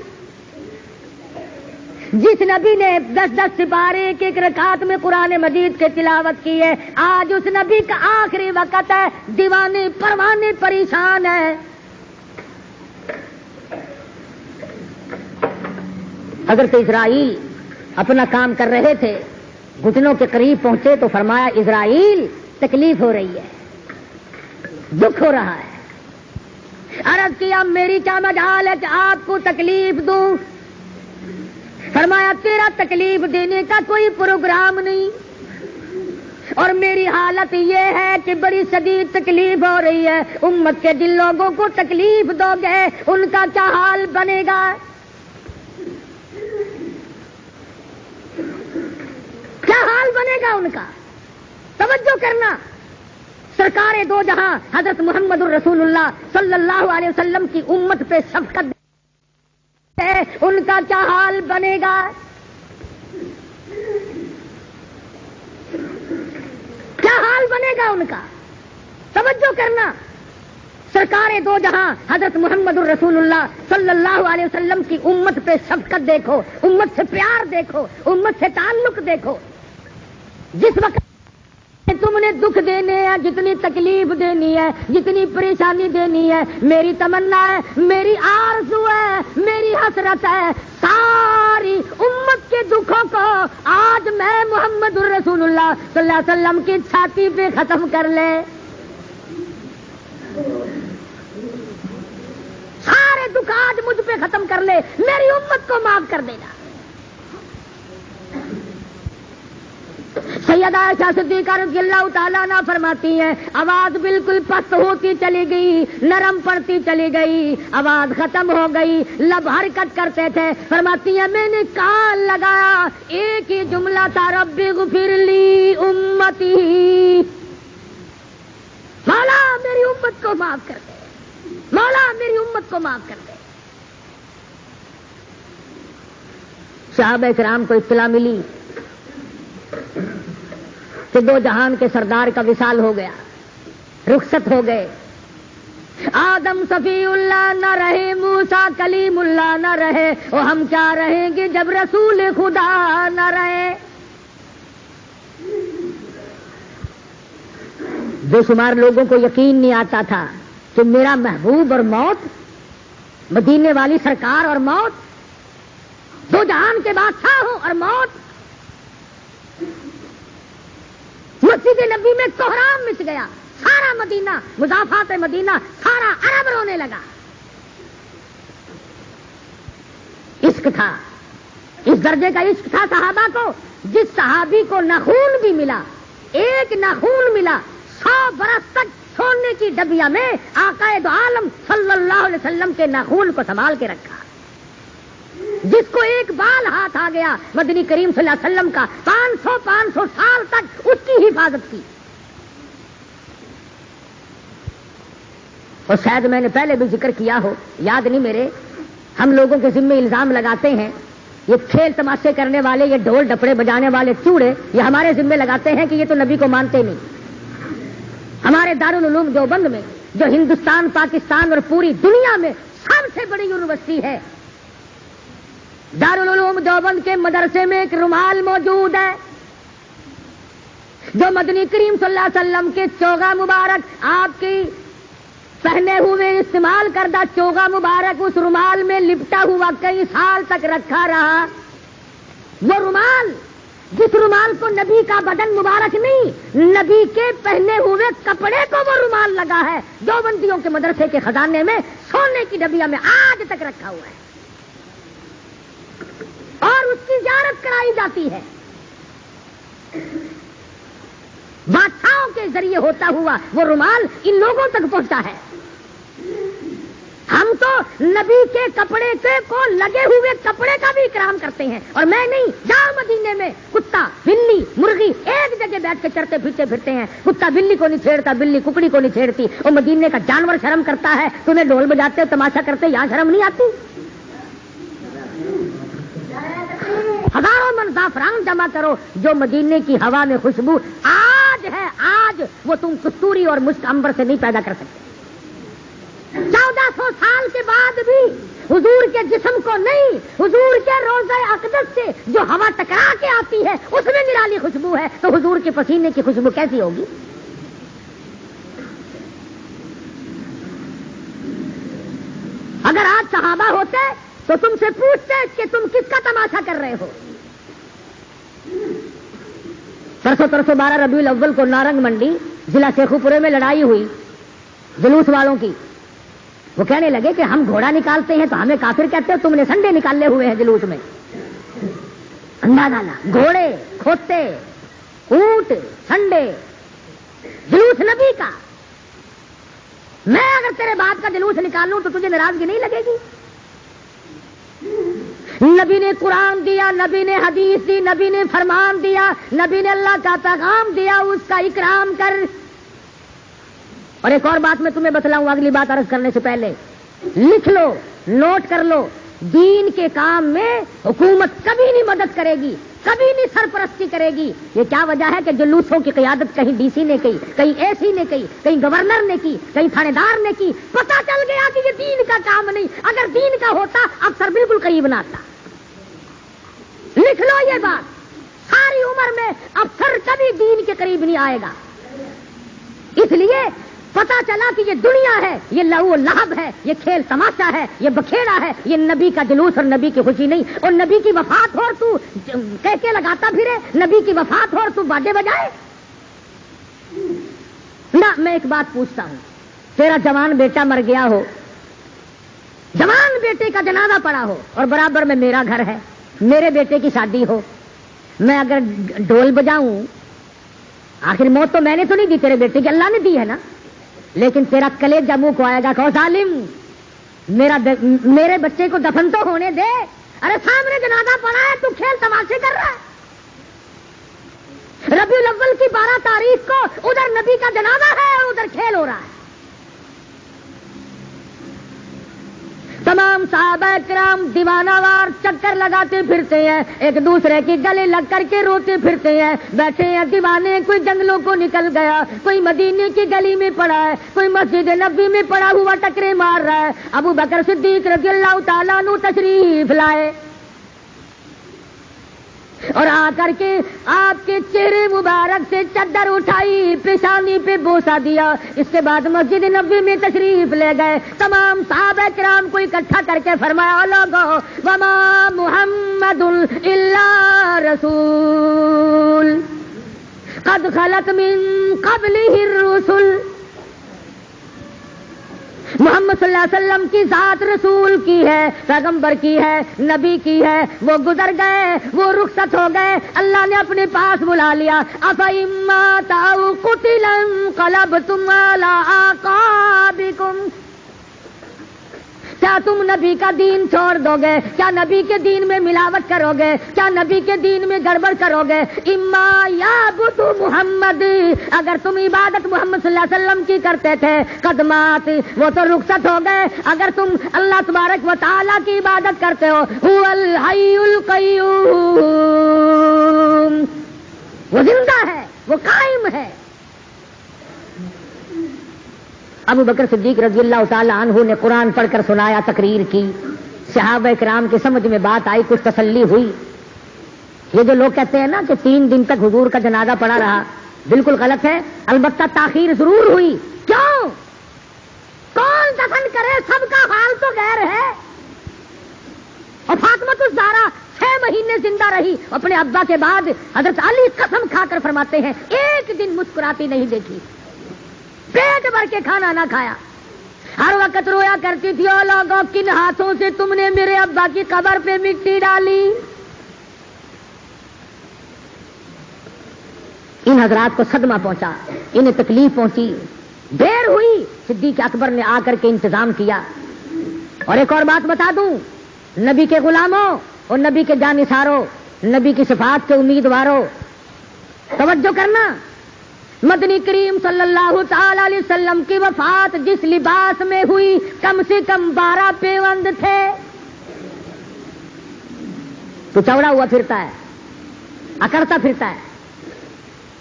جس نبی نے 10 سپارے ایک رکعت میں قرآن مجید کے تلاوت کی ہے، آج اس نبی کا آخری وقت ہے، دیوانے پروانے پریشان ہے۔ حضرت اسرائیل اپنا کام کر رہے تھے، گھٹنوں کے قریب پہنچے تو فرمایا اسرائیل تکلیف ہو رہی ہے، دکھ ہو رہا ہے۔ عرض کیا میری کیا مجال ہے کہ آپ کو تکلیف دوں؟ فرمایا تیرا تکلیف دینے کا کوئی پروگرام نہیں، اور میری حالت یہ ہے کہ بڑی شدید تکلیف ہو رہی ہے، امت کے جن لوگوں کو تکلیف دو گے ان کا کیا حال بنے گا؟ کیا حال بنے گا ان کا؟ توجہ کرنا، سرکار دو جہاں حضرت محمد الرسول اللہ صلی اللہ علیہ وسلم کی امت پہ شفقت ہے، ان کا کیا حال بنے گا؟ کیا حال بنے گا ان کا؟ توجہ کرنا، سرکار دو جہاں حضرت محمد الرسول اللہ صلی اللہ علیہ وسلم کی امت پہ شفقت دیکھو، امت سے پیار دیکھو، امت سے تعلق دیکھو۔ جس وقت تم نے دکھ دینے ہیں، جتنی تکلیف دینی ہے، جتنی پریشانی دینی ہے، میری تمنا ہے، میری آرزو ہے، میری حسرت ہے، ساری امت کے دکھوں کو آج میں محمد الرسول اللہ صلی اللہ علیہ وسلم کی چھاتی پہ ختم کر لے۔ سارے دکھ آج مجھ پہ ختم کر لے، میری امت کو معاف کر دینا۔ سیدہ عائشہ صدیقہ رضی اللہ تعالیٰ عنہا فرماتی ہیں، آواز بالکل پست ہوتی چلی گئی، نرم پڑتی چلی گئی، آواز ختم ہو گئی، لب حرکت کرتے تھے۔ فرماتی ہیں میں نے کان لگایا، ایک ہی جملہ تھا، رب اغفر لی امتی، مولا میری امت کو معاف کر دے، مولا میری امت کو معاف کر دے۔ صحابہ کرام کو اطلاع ملی کہ دو جہان کے سردار کا وصال ہو گیا، رخصت ہو گئے۔ آدم صفی اللہ نہ رہے، موسیٰ کلیم اللہ نہ رہے، اور ہم کیا رہیں گے جب رسول خدا نہ رہے؟ بے شمار لوگوں کو یقین نہیں آتا تھا کہ میرا محبوب اور موت، مدینے والی سرکار اور موت، دو جہان کے بادشاہ ہو اور موت۔ مسجد نبی میں کوہرام مچ گیا، سارا مدینہ، مضافات مدینہ، سارا عرب رونے لگا۔ عشق تھا، اس درجے کا عشق تھا صحابہ کو، جس صحابی کو ناخون بھی ملا، ایک ناخون ملا، 100 برس تک سونے کی ڈبیا میں آقا دو عالم صلی اللہ علیہ وسلم کے ناخون کو سنبھال کے رکھا۔ جس کو ایک بال ہاتھ آ گیا مدنی کریم صلی اللہ علیہ وسلم کا، 500 سال تک اس کی حفاظت کی۔ اور شاید میں نے پہلے بھی ذکر کیا ہو، یاد نہیں میرے، ہم لوگوں کے ذمے الزام لگاتے ہیں، یہ کھیل تماشے کرنے والے، یہ ڈھول ڈپڑے بجانے والے چوڑے، یہ ہمارے ذمے لگاتے ہیں کہ یہ تو نبی کو مانتے نہیں۔ ہمارے دارالعلوم دیوبند میں، جو ہندوستان، پاکستان اور پوری دنیا میں سب سے بڑی یونیورسٹی ہے، دارالعلوم دیوبند کے مدرسے میں ایک رومال موجود ہے جو مدنی کریم صلی اللہ علیہ وسلم کے چوغا مبارک، آپ کی پہنے ہوئے استعمال کردہ چوغا مبارک اس رومال میں لپٹا ہوا کئی سال تک رکھا رہا۔ وہ رومال، جس رومال کو نبی کا بدن مبارک نہیں، نبی کے پہنے ہوئے کپڑے کو وہ رومال لگا ہے، دیوبندیوں کے مدرسے کے خزانے میں سونے کی ڈبیا میں آج تک رکھا ہوا ہے، اور اس کی زیارت کرائی جاتی ہے۔ بادشاہوں کے ذریعے ہوتا ہوا وہ رومال ان لوگوں تک پہنچا ہے۔ ہم تو نبی کے کپڑے کو لگے ہوئے کپڑے کا بھی اکرام کرتے ہیں، اور میں نہیں، جاؤ مدینے میں کتا، بلی، مرغی ایک جگہ بیٹھ کے چرتے پھرتے ہیں، کتا بلی کو نہیں چھیڑتا، بلی ککڑی کو نہیں چھیڑتی، اور مدینے کا جانور شرم کرتا ہے، تمہیں ڈھول بجاتے ہو، تماشا کرتے، یہاں شرم نہیں آتی؟ ہزاروں من زعفران جمع کرو، جو مدینے کی ہوا میں خوشبو آج ہے، آج وہ تم کستوری اور مشک عنبر سے نہیں پیدا کر سکتے۔ 1400 سال کے بعد بھی حضور کے جسم کو نہیں، حضور کے روضہ اقدس سے جو ہوا ٹکرا کے آتی ہے اس میں نرالی خوشبو ہے، تو حضور کے پسینے کی خوشبو کیسی ہوگی؟ اگر آج صحابہ ہوتے تو تم سے پوچھتے کہ تم کس کا تماشا کر رہے ہو۔ پرسوں 12 ربیع الاول کو نارنگ منڈی ضلع شیخو پورے میں لڑائی ہوئی جلوس والوں کی۔ وہ کہنے لگے کہ ہم گھوڑا نکالتے ہیں تو ہمیں کافر کہتے ہو، تم نے سنڈے نکالے ہوئے ہیں جلوس میں۔ اندازہ لا، گھوڑے، کھوتے، اونٹ، سنڈے، جلوس نبی کا۔ میں اگر تیرے بات کا جلوس نکالوں تو تجھے ناراضگی نہیں لگے گی؟ نبی نے قرآن دیا، نبی نے حدیث دی، نبی نے فرمان دیا، نبی نے اللہ کا پیغام دیا، اس کا اکرام کر۔ اور ایک اور بات میں تمہیں بتلاؤں اگلی بات عرض کرنے سے پہلے، لکھ لو، نوٹ کر لو، دین کے کام میں حکومت کبھی نہیں مدد کرے گی، کبھی نہیں سرپرستی کرے گی۔ یہ کیا وجہ ہے کہ جلوسوں کی قیادت کہیں ڈی سی نے کی، کہیں اے سی نے کی، کہیں گورنر نے کی، کہیں تھانے دار نے کی، پتہ چل گیا کہ یہ دین کا کام نہیں۔ اگر دین کا ہوتا افسر بالکل قریب نہ آتا۔ لکھ لو یہ بات، ساری عمر میں افسر کبھی دین کے قریب نہیں آئے گا۔ اس لیے پتا چلا کہ یہ دنیا ہے، یہ لہو و لہب ہے، یہ کھیل تماشا ہے، یہ بکھیڑا ہے، یہ نبی کا جلوس اور نبی کی خوشی نہیں۔ اور نبی کی وفات ہو اور تو کہہ کے لگاتا پھرے، نبی کی وفات ہو اور تو باجے بجائے نہ۔ میں ایک بات پوچھتا ہوں، تیرا جوان بیٹا مر گیا ہو، جوان بیٹے کا جنازہ پڑا ہو، اور برابر میں میرا گھر ہے، میرے بیٹے کی شادی ہو، میں اگر ڈھول بجاؤں، آخر موت تو میں نے تو نہیں دی، تیرے بیٹے کی اللہ نے دی ہے نا، لیکن تیرا کلیجہ منہ کو آئے گا کہ ظالم میرے بچے کو دفن تو ہونے دے۔ ارے سامنے جنازہ پڑا ہے، تو کھیل تماشے کر رہا ہے۔ ربیع الاول کی 12 تاریخ کو ادھر نبی کا جنازہ ہے اور ادھر کھیل ہو رہا ہے۔ تمام صحابہ کرام دیوانہ وار چکر لگاتے پھرتے ہیں، ایک دوسرے کی گلے لگ کر کے روتے پھرتے ہیں، بیٹھے ہیں دیوانے، کوئی جنگلوں کو نکل گیا، کوئی مدینے کی گلی میں پڑا ہے، کوئی مسجد نبی میں پڑا ہوا ٹکرے مار رہا ہے۔ ابو بکر صدیق رضی اللہ تعالیٰ عنہ تشریف لائے اور آ کر کے آپ کے چہرے مبارک سے چادر اٹھائی، پیشانی پہ بوسہ دیا، اس کے بعد مسجد نبوی میں تشریف لے گئے۔ تمام صحابہ کرام کو اکٹھا کر کے فرمایا، لوگو وما محمد الا رسول قد خلت من قبلہ الرسل۔ محمد صلی اللہ علیہ وسلم کی ذات رسول کی ہے، پیغمبر کی ہے، نبی کی ہے، وہ گزر گئے، وہ رخصت ہو گئے، اللہ نے اپنے پاس بلا لیا۔ أَفَإِن مَّاتَ أَوْ قُتِلَ انقلبتم عَلَىٰ أَعْقَابِكُمْ۔ کیا تم نبی کا دین چھوڑ دو گے؟ کیا نبی کے دین میں ملاوٹ کرو گے؟ کیا نبی کے دین میں گڑبڑ کرو گے؟ اما یعبد محمد، اگر تم عبادت محمد صلی اللہ علیہ وسلم کی کرتے تھے، قدمات وہ تو رخصت ہو گئے، اگر تم اللہ تبارک و تعالیٰ کی عبادت کرتے ہو، هو الحی القیوم، وہ زندہ ہے، وہ قائم ہے۔ ابو بکر صدیق رضی اللہ تعالی عنہ نے قرآن پڑھ کر سنایا، تقریر کی، صحابہ کرام کی سمجھ میں بات آئی، کچھ تسلی ہوئی۔ یہ جو لوگ کہتے ہیں نا کہ 3 دن تک حضور کا جنازہ پڑا رہا، بالکل غلط ہے۔ البتہ تاخیر ضرور ہوئی۔ کیوں؟ کون دفن کرے؟ سب کا حال تو غیر ہے۔ اور فاطمہ الزہرا 6 مہینے زندہ رہی، اپنے ابا کے بعد حضرت علی قسم کھا کر فرماتے ہیں ایک دن مسکراتی نہیں دیکھی، پیٹ بھر کے کھانا نہ کھایا، ہر وقت رویا کرتی تھی، او لوگوں کن ہاتھوں سے تم نے میرے ابا کی قبر پہ مٹی ڈالی۔ ان حضرات کو صدمہ پہنچا، انہیں تکلیف پہنچی، دیر ہوئی، صدیق اکبر نے آ کر کے انتظام کیا۔ اور ایک اور بات بتا دوں، نبی کے غلاموں اور نبی کے جانثاروں، نبی کی صفات کے امیدواروں، توجہ کرنا، مدنی کریم صلی اللہ تعالی علیہ وسلم کی وفات جس لباس میں ہوئی، کم سے کم 12 پیوند تھے۔ تو چوڑا ہوا پھرتا ہے، اکڑتا پھرتا ہے۔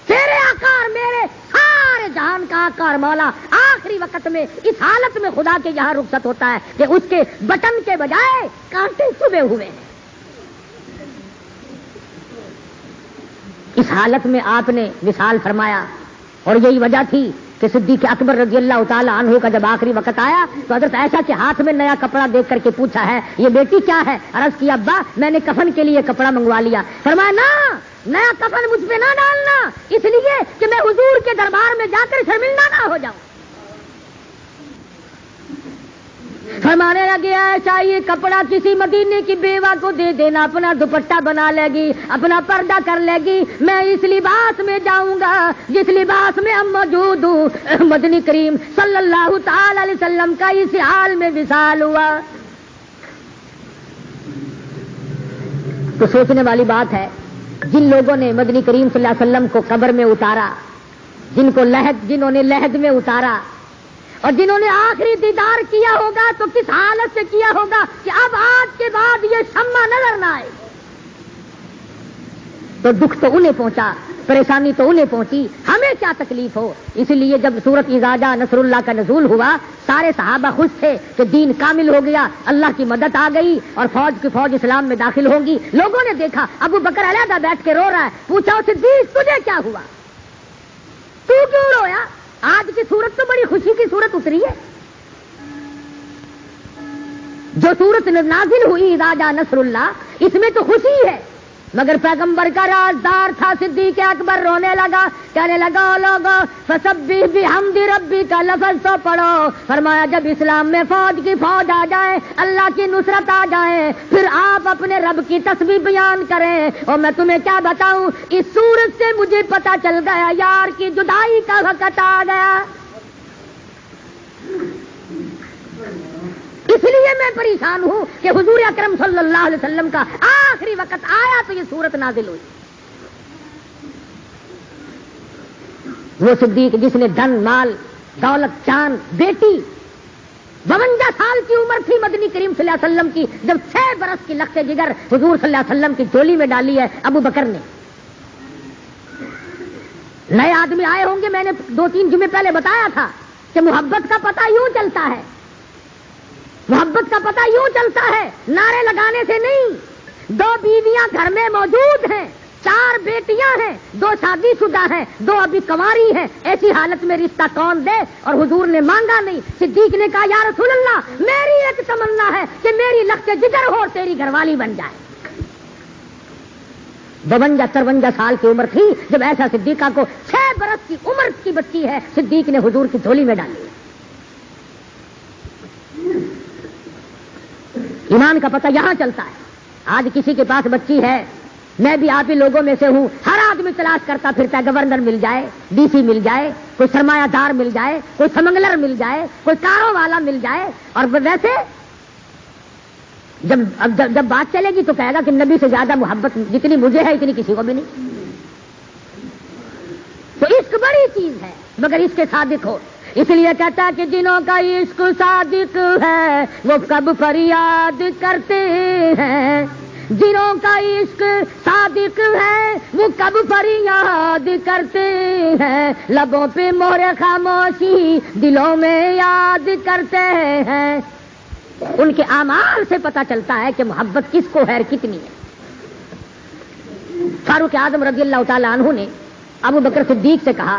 تیرے آقا، میرے سارے جہان کا آقا اور مولا آخری وقت میں اس حالت میں خدا کے یہاں رخصت ہوتا ہے کہ اس کے بٹن کے بجائے کانٹے چبھے ہوئے ہیں۔ اس حالت میں آپ نے وصال فرمایا، اور یہی وجہ تھی کہ صدیق اکبر رضی اللہ تعالی عنہ کا جب آخری وقت آیا تو حضرت عائشہ کے ہاتھ میں نیا کپڑا دیکھ کر کے پوچھا ہے یہ بیٹی کیا ہے؟ عرض کیا ابا میں نے کفن کے لیے کپڑا منگوا لیا۔ فرمایا نا، نیا کفن مجھ پہ نہ ڈالنا، اس لیے کہ میں حضور کے دربار میں جا کر شرمندہ نہ ہو جاؤں۔ فرمانے لگے عائشہ یہ کپڑا کسی مدینے کی بیوہ کو دے دینا، اپنا دوپٹہ بنا لے گی، اپنا پردہ کر لے گی، میں اس لباس میں جاؤں گا جس لباس میں ہم موجود ہوں۔ مدنی کریم صلی اللہ تعالی علیہ وسلم کا اس حال میں وصال ہوا۔ تو سوچنے والی بات ہے، جن لوگوں نے مدنی کریم صلی اللہ علیہ وسلم کو قبر میں اتارا، جنہوں نے لحد میں اتارا، اور جنہوں نے آخری دیدار کیا ہوگا تو کس حالت سے کیا ہوگا کہ اب آج کے بعد یہ شمع نظر نہ آئے. تو دکھ تو انہیں پہنچا, پریشانی تو انہیں پہنچی, ہمیں کیا تکلیف ہو. اسی لیے جب سورت اذا جاء نصر اللہ کا نزول ہوا سارے صحابہ خوش تھے کہ دین کامل ہو گیا, اللہ کی مدد آ گئی اور فوج کی فوج اسلام میں داخل ہوگی. لوگوں نے دیکھا ابو بکر علیحدہ بیٹھ کے رو رہا ہے. پوچھا صدیق تجھے کیا ہوا, تو کیوں رویا؟ آج کی صورت تو بڑی خوشی کی صورت اتری ہے. جو صورت نازل ہوئی اذا جاء نصر اللہ اس میں تو خوشی ہے, مگر پیغمبر کا رازدار تھا صدیق اکبر رونے لگا, کہنے لگا لوگوں فسبح بحمد ربک لفظ تو پڑھو. فرمایا جب اسلام میں فوج کی فوج آ جائے, اللہ کی نصرت آ جائے, پھر آپ اپنے رب کی تسبیح بیان کریں. اور میں تمہیں کیا بتاؤں, اس صورت سے مجھے پتا چل گیا یار کی جدائی کا وقت آ گیا. اس لیے میں پریشان ہوں کہ حضور اکرم صلی اللہ علیہ وسلم کا آخری وقت آیا تو یہ صورت نازل ہوئی. وہ صدیق جس نے دھن مال دولت چاند بیٹی 52 سال کی عمر تھی مدنی کریم صلی اللہ علیہ وسلم کی, جب 6 برس کی لخت جگر حضور صلی اللہ علیہ وسلم کی جولی میں ڈالی ہے ابو بکر نے. نئے آدمی آئے ہوں گے, میں نے 2-3 جمعے پہلے بتایا تھا کہ محبت کا پتہ یوں چلتا ہے, محبت کا پتہ یوں چلتا ہے نعرے لگانے سے نہیں. 2 بیویاں گھر میں موجود ہیں, 4 بیٹیاں ہیں, 2 شادی شدہ ہیں, 2 ابھی کنواری ہیں, ایسی حالت میں رشتہ کون دے؟ اور حضور نے مانگا نہیں. صدیق نے کہا یا رسول اللہ میری ایک تمنا ہے کہ میری لخت جگر ہو تیری گھر والی بن جائے. 52-53 سال کی عمر تھی جب ایسا صدیقہ کو 6 برس کی عمر کی بچی ہے صدیق نے حضور کی جھولی میں ڈالی. ایمان کا پتہ یہاں چلتا ہے. آج کسی کے پاس بچی ہے, میں بھی آپ ہی لوگوں میں سے ہوں, ہر آدمی تلاش کرتا پھرتا ہے گورنر مل جائے, ڈی سی مل جائے, کوئی سرمایہ دار مل جائے, کوئی سمگلر مل جائے, کوئی کاروں والا مل جائے. اور ویسے جب بات چلے گی تو کہے گا کہ نبی سے زیادہ محبت جتنی مجھے ہے اتنی کسی کو بھی نہیں. تو عشق بڑی چیز ہے مگر اس کے صادق ہو. اس لیے کہتا ہے کہ جنہوں کا عشق صادق ہے وہ کب فریاد کرتے ہیں, جنہوں کا عشق صادق ہے وہ کب فریاد کرتے ہیں, لبوں پہ مہر خاموشی دلوں میں یاد کرتے ہیں. ان کے اعمال سے پتہ چلتا ہے کہ محبت کس کو ہے, کتنی ہے. فاروق اعظم رضی اللہ تعالی عنہ نے ابو بکر صدیق سے کہا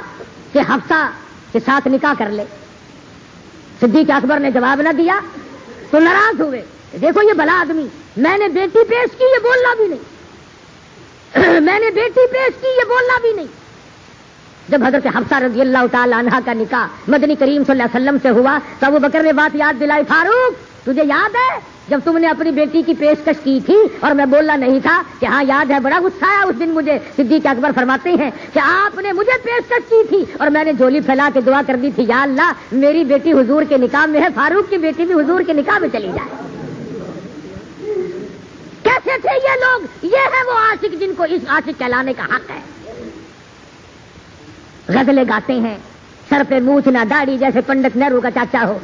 کہ حفصہ کے ساتھ نکاح کر لے. صدیق اکبر نے جواب نہ دیا تو ناراض ہوئے. دیکھو یہ بھلا آدمی, میں نے بیٹی پیش کی یہ بولنا بھی نہیں, میں نے بیٹی پیش کی یہ بولنا بھی نہیں. جب حضرت حفصہ رضی اللہ تعالی عنہا کا نکاح مدنی کریم صلی اللہ علیہ وسلم سے ہوا تو ابو بکر نے بات یاد دلائی, فاروق تجھے یاد ہے جب تم نے اپنی بیٹی کی پیشکش کی تھی اور میں بولنا نہیں تھا؟ کہ ہاں یاد ہے, بڑا غصہ آیا اس دن مجھے. صدیق اکبر فرماتے ہیں کہ آپ نے مجھے پیشکش کی تھی اور میں نے جھولی پھیلا کے دعا کر دی تھی یا اللہ میری بیٹی حضور کے نکاح میں ہے, فاروق کی بیٹی بھی حضور کے نکاح میں چلی جائے. کیسے تھے یہ لوگ؟ یہ ہے وہ عاشق جن کو اس عاشق کہلانے کا حق ہے. غزلیں گاتے ہیں, سر پہ مونچھ نہ داڑھی جیسے پنڈت نہرو کا چاچا ہو.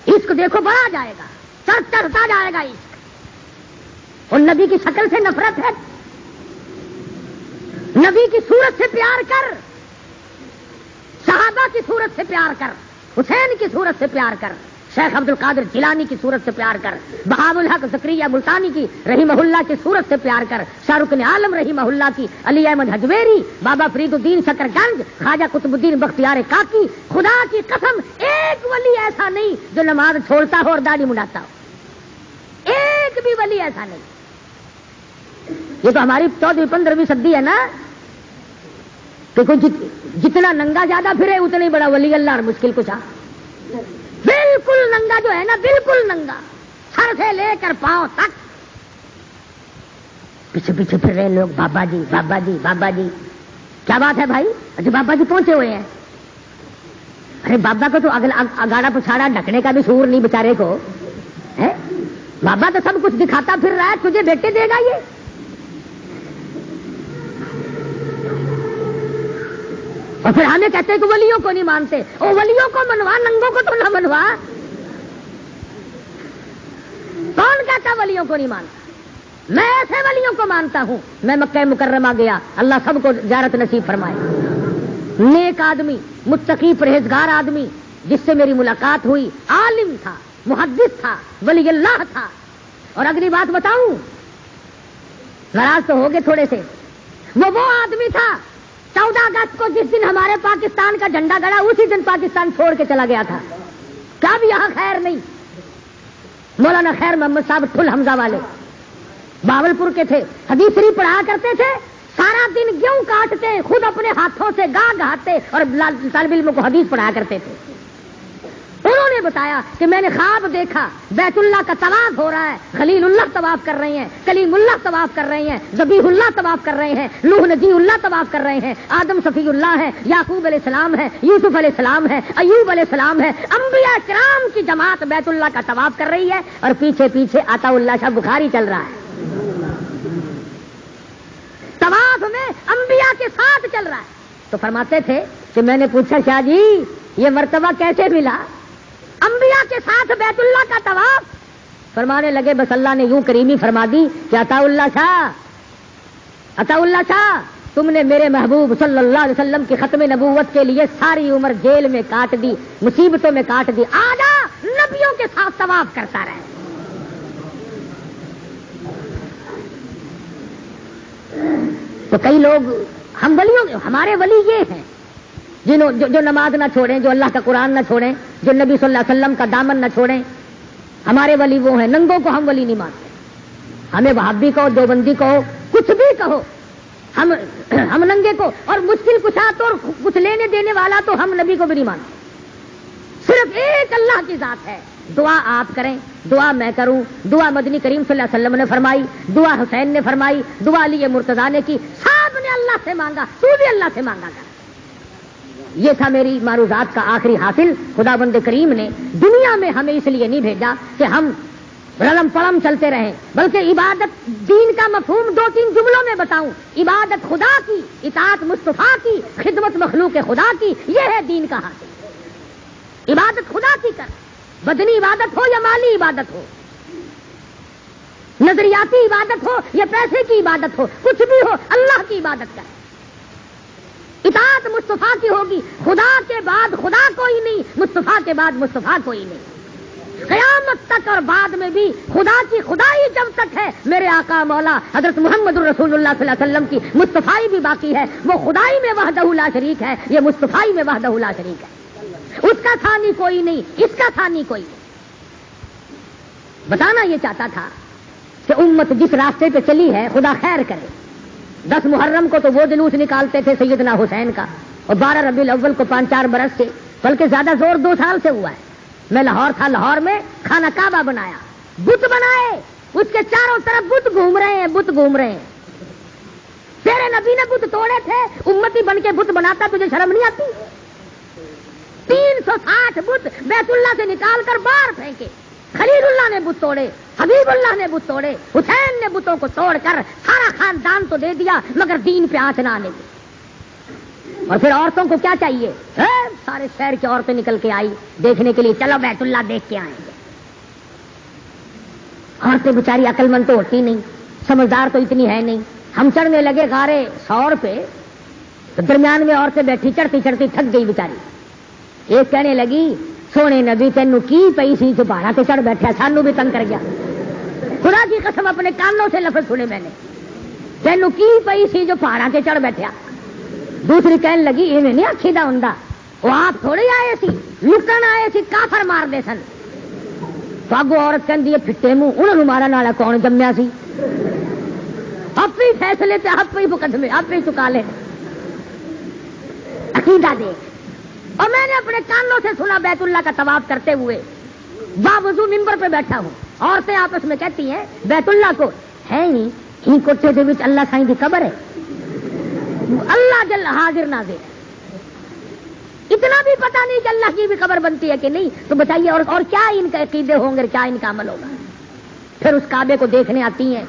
عشق دیکھو بڑا جائے گا, چڑھتا جائے گا عشق. اور نبی کی شکل سے نفرت ہے, نبی کی صورت سے پیار کر, صحابہ کی صورت سے پیار کر, حسین کی صورت سے پیار کر, شیخ عبد القادر جیلانی کی صورت سے پیار کر, بہاء الحق زکریہ ملتانی کی رحمہ اللہ کی صورت سے پیار کر, شاہ رکن عالم رحمہ اللہ کی علی احمد حجویری, بابا فرید الدین شکر گنج, خواجہ قطب الدین بختیار کاکی. خدا کی قسم ایک ولی ایسا نہیں جو نماز چھوڑتا ہو اور داڑھی منڈاتا ہو, ایک بھی ولی ایسا نہیں. یہ تو ہماری 14ویں-15ویں صدی ہے نا کہ کوئی جتنا ننگا زیادہ پھرے اتنا ہی بڑا ولی اللہ اور مشکل کشا. بالکل ننگا جو ہے نا, بالکل ننگا, سر سے لے کر پاؤں تک پیچھے پیچھے پھر رہے لوگ, بابا جی بابا جی بابا جی. کیا بات ہے بھائی؟ اچھا بابا جی پہنچے ہوئے ہیں. ارے بابا کو تو اگاڑا پچھاڑا ڈھکنے کا بھی شعور نہیں بیچارے کو ہے. بابا تو سب کچھ دکھاتا پھر رہا ہے, تجھے بیٹے دے گا یہ. اور پھر ہمیں کہتے ہیں کہ ولیوں کو نہیں مانتے. او ولیوں کو منوا, ننگوں کو تو نہ منوا. کون کہتا ولیوں کو نہیں مانتا؟ میں ایسے ولیوں کو مانتا ہوں. میں مکہ مکرمہ گیا, اللہ سب کو زیارت نصیب فرمائے. نیک آدمی, متقی پرہیزگار آدمی جس سے میری ملاقات ہوئی, عالم تھا, محدث تھا, ولی اللہ تھا. اور اگلی بات بتاؤں, ناراض تو ہو گئے تھوڑے سے, وہ آدمی تھا 14 اگست کو جس دن ہمارے پاکستان کا جھنڈا گڑا, اسی دن پاکستان چھوڑ کے چلا گیا تھا. کیا بھی یہاں خیر نہیں. مولانا خیر محمد صاحب ٹھل حمزہ والے باولپور کے تھے, حدیث شریف پڑھا کرتے تھے, سارا دن گیہوں کاٹتے, خود اپنے ہاتھوں سے گا گاتے اور طالب علموں کو حدیث پڑھا کرتے تھے. انہوں نے بتایا کہ میں نے خواب دیکھا بیت اللہ کا طواف ہو رہا ہے, خلیل اللہ طواف کر رہے ہیں, کلیم اللہ طواف کر رہے ہیں, ذبیح اللہ طواف کر رہے ہیں, نوح نبی اللہ طواف کر رہے ہیں, آدم صفی اللہ ہے, یعقوب علیہ السلام ہے, یوسف علیہ السلام ہے, ایوب علیہ السلام ہے, انبیاء کرام کی جماعت بیت اللہ کا طواف کر رہی ہے, اور پیچھے پیچھے عطا اللہ شاہ بخاری چل رہا ہے. طواف میں انبیاء کے ساتھ چل رہا ہے. تو فرماتے تھے کہ میں نے پوچھا شاہ جی یہ مرتبہ کیسے ملا, انبیاء کے ساتھ بیت اللہ کا طواف؟ فرمانے لگے بس اللہ نے یوں کریمی فرما دی کہ عطا اللہ شاہ تم نے میرے محبوب صلی اللہ علیہ وسلم کی ختم نبوت کے لیے ساری عمر جیل میں کاٹ دی, مصیبتوں میں کاٹ دی, آجا نبیوں کے ساتھ طواف کرتا رہے. تو کئی لوگ ہم ولیوں, ہمارے ولی یہ ہیں جو نماز نہ چھوڑیں, جو اللہ کا قرآن نہ چھوڑیں, جو نبی صلی اللہ علیہ وسلم کا دامن نہ چھوڑیں. ہمارے ولی وہ ہیں. ننگوں کو ہم ولی نہیں مانتے. ہمیں وہابی کہو, دیوبندی کہو, کچھ بھی کہو, ہم ننگے کو, اور مشکل کشا تو اور کچھ لینے دینے والا تو ہم نبی کو بھی نہیں مانتے. صرف ایک اللہ کی ذات ہے. دعا آپ کریں, دعا میں کروں, دعا مدنی کریم صلی اللہ علیہ وسلم نے فرمائی, دعا حسین نے فرمائی, دعا علی مرتضیٰ نے کی, سب نے اللہ سے مانگا, تو بھی اللہ سے مانگا کر. یہ تھا میری معروضات کا آخری حاصل. خدا بند کریم نے دنیا میں ہمیں اس لیے نہیں بھیجا کہ ہم رلم پڑم چلتے رہیں, بلکہ عبادت, دین کا مفہوم 2-3 جملوں میں بتاؤں. عبادت خدا کی, اطاعت مصطفیٰ کی, خدمت مخلوق خدا کی, یہ ہے دین کا حاصل. عبادت خدا کی کر, بدنی عبادت ہو یا مالی عبادت ہو, نظریاتی عبادت ہو یا پیسے کی عبادت ہو, کچھ بھی ہو, اللہ کی عبادت کر. اطاعت مصطفیٰ کی ہوگی. خدا کے بعد خدا کوئی نہیں, مصطفیٰ کے بعد مصطفیٰ کوئی نہیں. قیامت تک اور بعد میں بھی خدا کی خدائی جب تک ہے, میرے آقا مولا حضرت محمد رسول اللہ صلی اللہ علیہ وسلم کی مصطفیٰ بھی باقی ہے. وہ خدائی میں وحدہ لا شریک ہے, یہ مصطفیٰ میں وحدہ لا شریک ہے. اس کا ثانی کوئی نہیں, اس کا ثانی کوئی نہیں. بتانا یہ چاہتا تھا کہ امت جس راستے پہ چلی ہے خدا خیر کرے. 10 محرم کو تو وہ جلوس نکالتے تھے سیدنا حسین کا, اور 12 ربیع الاول کو 5-4 برس سے, بلکہ زیادہ زور 2 سال سے ہوا ہے. میں لاہور تھا, لاہور میں خانہ کعبہ بنایا, بت بنائے, اس کے چاروں طرف بت گھوم رہے ہیں, بت گھوم رہے ہیں. تیرے نبی نے بت توڑے تھے, امتی بن کے بت بناتا, تجھے شرم نہیں آتی؟ 360 بت بیت اللہ سے نکال کر باہر پھینکے. خلیل اللہ نے بت توڑے, حبیب اللہ نے بت توڑے, حسین نے بتوں کو توڑ کر سارا خاندان تو دے دیا, مگر دین پہ آنچ نہ آنے دی. اور پھر عورتوں کو کیا چاہیے؟ سارے شہر کی عورتیں نکل کے آئی دیکھنے کے لیے, چلو بیت اللہ دیکھ کے آئیں گے. عورتیں بیچاری عقل مند تو ہوتی نہیں, سمجھدار تو اتنی ہے نہیں. ہم چڑھنے لگے غارے سور پہ, تو درمیان میں عورتیں بیٹھی, چڑھتی چڑھتی تھک گئی بیچاری. ایک کہنے لگی, سونے نبی تینوں کی پئی سی جو پہاڑا تے چڑھ بیٹھا, سانو بھی تنگ کر گیا. خدا کی قسم اپنے کانوں سے لفظ سنے میں نے, تینوں کی پئی سی جو پہاڑا تے چڑھ بیٹھا. دوسری کہنے لگی, یہ نہیں آخیدہ ہوں, وہ آپ تھوڑے آئے سی, لکن آئے سی, کافر مار دے سن. اگو عورت کہندی ہے پھٹے منہ, انہوں مارن والا کون جمیا سی؟ آپ ہی فیصلے تے آپ ہی مقدمے آپ ہی چکا لے. عقیدہ دے. اور میں نے اپنے کانوں سے سنا بیت اللہ کا طواف کرتے ہوئے, باوضو ممبر پہ بیٹھا ہوں, عورتیں آپس میں کہتی ہیں بیت اللہ کو ہے نہیں, ہی کوٹھے دے وچ اللہ سائیں دی قبر ہے, اللہ جل حاضر ناظر. اتنا بھی پتہ نہیں کہ اللہ کی بھی قبر بنتی ہے کہ نہیں. تو بتائیے اور کیا ان کے عقیدے ہوں گے, کیا ان کا عمل ہوگا. پھر اس کعبے کو دیکھنے آتی ہیں,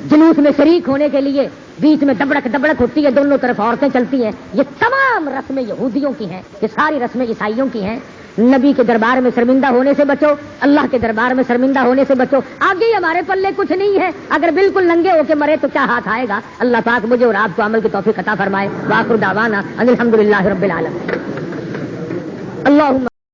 جلوس میں شریک ہونے کے لیے بیچ میں دبڑک ہوتی ہے، دونوں طرف عورتیں چلتی ہیں، یہ تمام رسمیں یہودیوں کی ہیں، یہ ساری رسمیں عیسائیوں کی ہیں۔ نبی کے دربار میں شرمندہ ہونے سے بچو، اللہ کے دربار میں شرمندہ ہونے سے بچو۔ آگے ہی ہمارے پلے کچھ نہیں ہے، اگر بالکل ننگے ہو کے مرے تو کیا ہاتھ آئے گا؟ اللہ پاک مجھے اور آپ کو عمل کی توفیق عطا فرمائے۔ وآخر دعوانا ان الحمدللہ رب العالمین۔